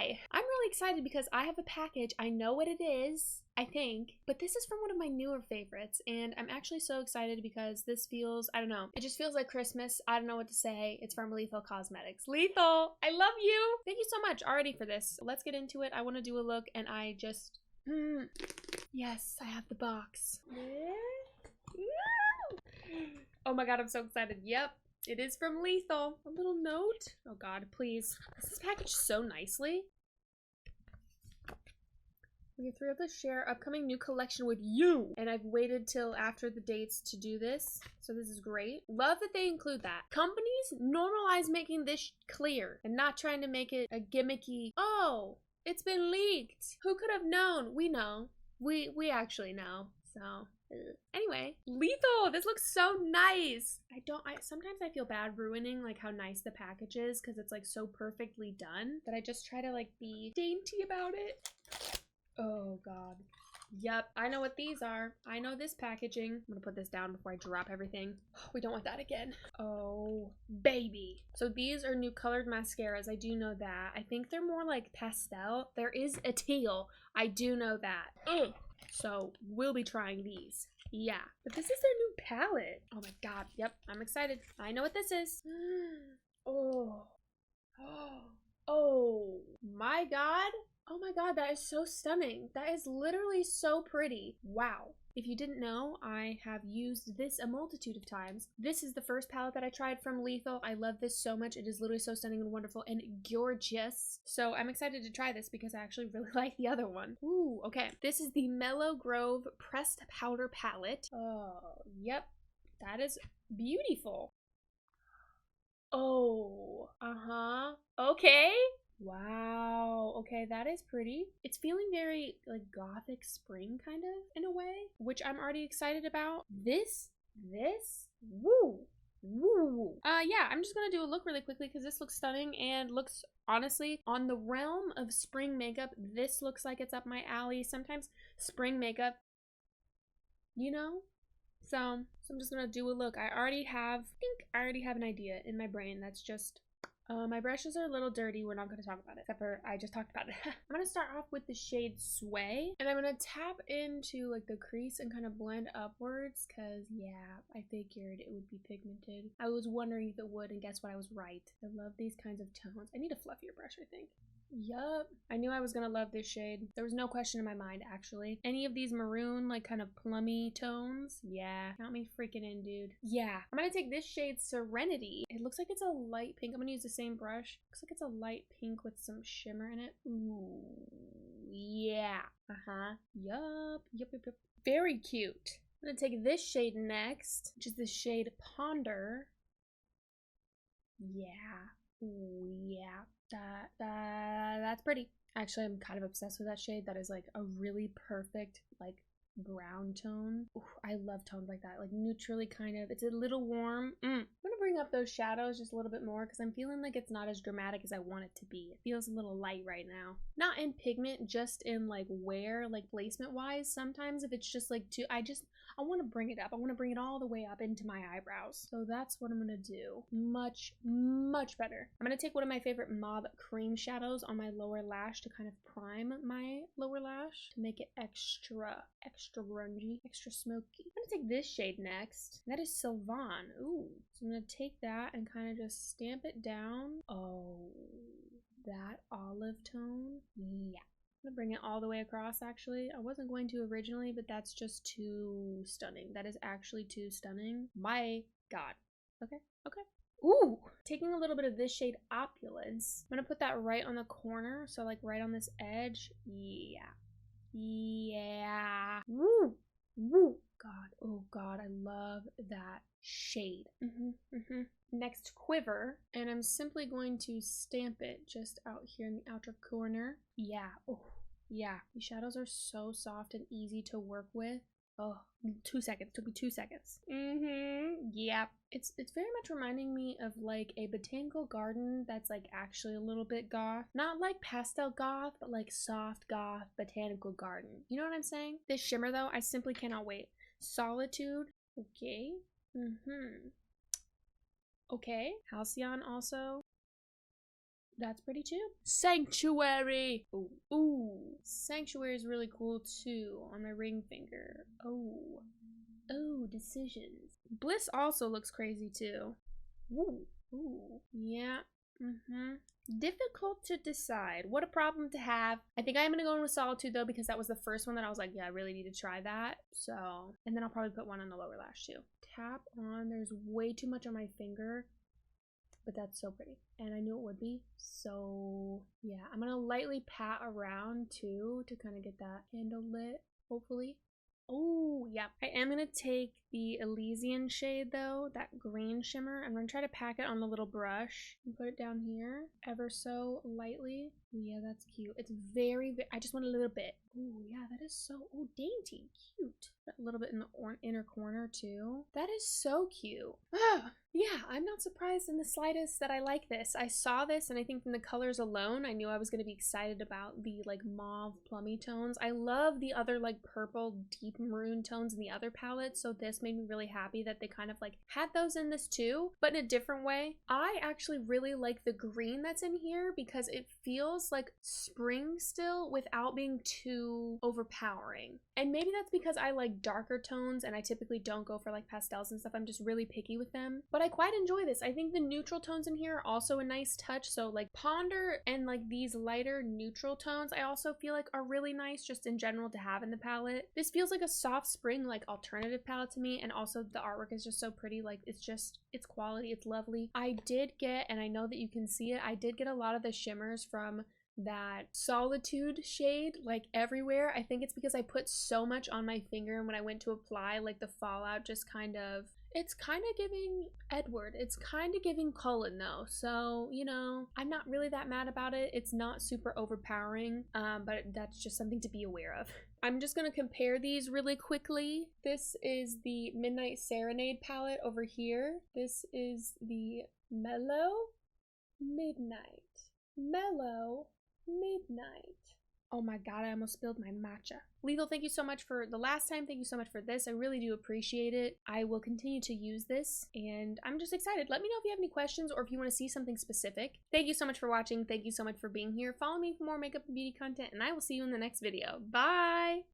Hi! I'm really excited because I have a package. I know what it is, I think, but this is from one of my newer favorites, and I'm actually so excited because this feels, I don't know, it just feels like Christmas. I don't know what to say. It's from Lethal Cosmetics. Lethal, I love you! Thank you so much already for this. Let's get into it. I want to do a look, and I just, yes, I have the box. Oh my god, I'm so excited. Yep. It is from Lethal. A little note. Oh god, please. This is packaged so nicely. We thrilled to share upcoming new collection with you. And I've waited till after the dates to do this. So this is great. Love that they include that. Companies normalize making this clear and not trying to make it a gimmicky, oh, it's been leaked. Who could have known? We know. We actually know. So anyway, Lethal, this looks so nice. Sometimes I feel bad ruining like how nice the package is because it's like so perfectly done that I just try to like be dainty about it. Oh god. Yep, I know what these are. I know this packaging. I'm gonna put this down before I drop everything. We don't want that again. Oh, baby. So these are new colored mascaras. I do know that. I think they're more like pastel. There is a teal. I do know that. Ugh. So we'll be trying these. Yeah, but this is their new palette. Oh my god. Yep, I'm excited. I know what this is. Oh. Oh my god. Oh my god, that is so stunning. That is literally so pretty. Wow. If you didn't know, I have used this a multitude of times. This is the first palette that I tried from Lethal. I love this so much. It is literally so stunning and wonderful and gorgeous. So I'm excited to try this because I actually really like the other one. Ooh, okay. This is the Mellow Grove Pressed Powder Palette. Oh, yep. That is beautiful. Oh, okay. Wow. Okay, that is pretty. It's feeling very like gothic spring kind of in a way, which I'm already excited about. This, woo. Yeah, I'm just gonna do a look really quickly because this looks stunning and looks, honestly, on the realm of spring makeup, this looks like it's up my alley. Sometimes spring makeup, you know? So I'm just gonna do a look. I think I already have an idea in my brain that's just, my brushes are a little dirty. We're not going to talk about it, except for I just talked about it. I'm going to start off with the shade Sway, and I'm going to tap into like the crease and kind of blend upwards because, yeah, I figured it would be pigmented. I was wondering if it would, and guess what? I was right. I love these kinds of tones. I need a fluffier brush, I think. Yup. I knew I was gonna love this shade. There was no question in my mind, actually. Any of these maroon, like kind of plummy tones? Yeah. Count me freaking in, dude. Yeah. I'm gonna take this shade Serenity. It looks like it's a light pink. I'm gonna use the same brush. Looks like it's a light pink with some shimmer in it. Ooh. Yeah. Yup. Yup. Very cute. I'm gonna take this shade next, which is the shade Ponder. Yeah. Ooh, yeah. That's pretty. Actually, I'm kind of obsessed with that shade. That is like a really perfect like brown tone. Ooh, I love tones like that, like neutrally kind of. It's a little warm. I'm gonna bring up those shadows just a little bit more because I'm feeling like it's not as dramatic as I want it to be. It feels a little light right now. Not in pigment, just in like wear, like placement wise. Sometimes if it's just like too, I want to bring it up. I want to bring it all the way up into my eyebrows. So that's what I'm going to do. Much better. I'm going to take one of my favorite mauve cream shadows on my lower lash to kind of prime my lower lash to make it extra grungy, extra smoky. I'm going to take this shade next. That is Sylvan. Ooh. So I'm going to take that and kind of just stamp it down. Oh, that olive tone. Yeah. I'm gonna bring it all the way across. Actually, I wasn't going to originally, but that's just too stunning. That is actually too stunning. My god. Okay. Ooh, taking a little bit of this shade Opulence. I'm gonna put that right on the corner, so like right on this edge. Yeah. Woo. God. Oh god, I love that shade. Next, Quiver, and I'm simply going to stamp it just out here in the outer corner. Yeah. Oh, yeah. These shadows are so soft and easy to work with. Oh, 2 seconds. Took me 2 seconds. Yeah. It's very much reminding me of like a botanical garden that's like actually a little bit goth. Not like pastel goth, but like soft goth botanical garden. You know what I'm saying? This shimmer though, I simply cannot wait. Solitude. Okay. Okay. Halcyon also. That's pretty too. Sanctuary. Ooh, ooh. Sanctuary is really cool too on my ring finger. Oh, oh, decisions. Bliss also looks crazy too. Ooh, ooh, yeah. Difficult to decide. What a problem to have. I think I'm gonna go in with Solitude though, because that was the first one that I was like, yeah, I really need to try that. So, and then I'll probably put one on the lower lash too. Tap on. There's way too much on my finger, but that's so pretty, and I knew it would be. So yeah, I'm gonna lightly pat around too to kind of get that handle lit, hopefully. Oh yeah, I am gonna take the Elysian shade though, that green shimmer. I'm gonna try to pack it on the little brush and put it down here ever so lightly. Yeah, that's cute. It's very, I just want a little bit. Oh yeah, that is so, oh, dainty, cute. A little bit in the inner corner too. That is so cute. Oh, yeah, I'm not surprised in the slightest that I like this. I saw this and I think from the colors alone, I knew I was going to be excited about the like mauve plummy tones. I love the other like purple deep maroon tones in the other palette, so this made me really happy that they kind of like had those in this too, but in a different way. I actually really like the green that's in here because it feels like spring still without being too overpowering. And maybe that's because I like darker tones and I typically don't go for like pastels and stuff. I'm just really picky with them, but I quite enjoy this. I think the neutral tones in here are also a nice touch. So like Ponder and like these lighter neutral tones I also feel like are really nice just in general to have in the palette. This feels like a soft spring like alternative palette to me, and also the artwork is just so pretty. Like it's quality, it's lovely. I did get, and I know that you can see it, I did get a lot of the shimmers from that Solitude shade like everywhere. I think it's because I put so much on my finger, and when I went to apply, like the fallout just kind of, it's kind of giving Edward. It's kind of giving Cullen though. So, you know, I'm not really that mad about it. It's not super overpowering, but that's just something to be aware of. I'm just going to compare these really quickly. This is the Midnight Serenade palette over here. This is the Mellow, Midnight, Mellow, Midnight. Oh my god, I almost spilled my matcha. Lethal, thank you so much for the last time. Thank you so much for this. I really do appreciate it. I will continue to use this, and I'm just excited. Let me know if you have any questions or if you want to see something specific. Thank you so much for watching. Thank you so much for being here. Follow me for more makeup and beauty content, and I will see you in the next video. Bye!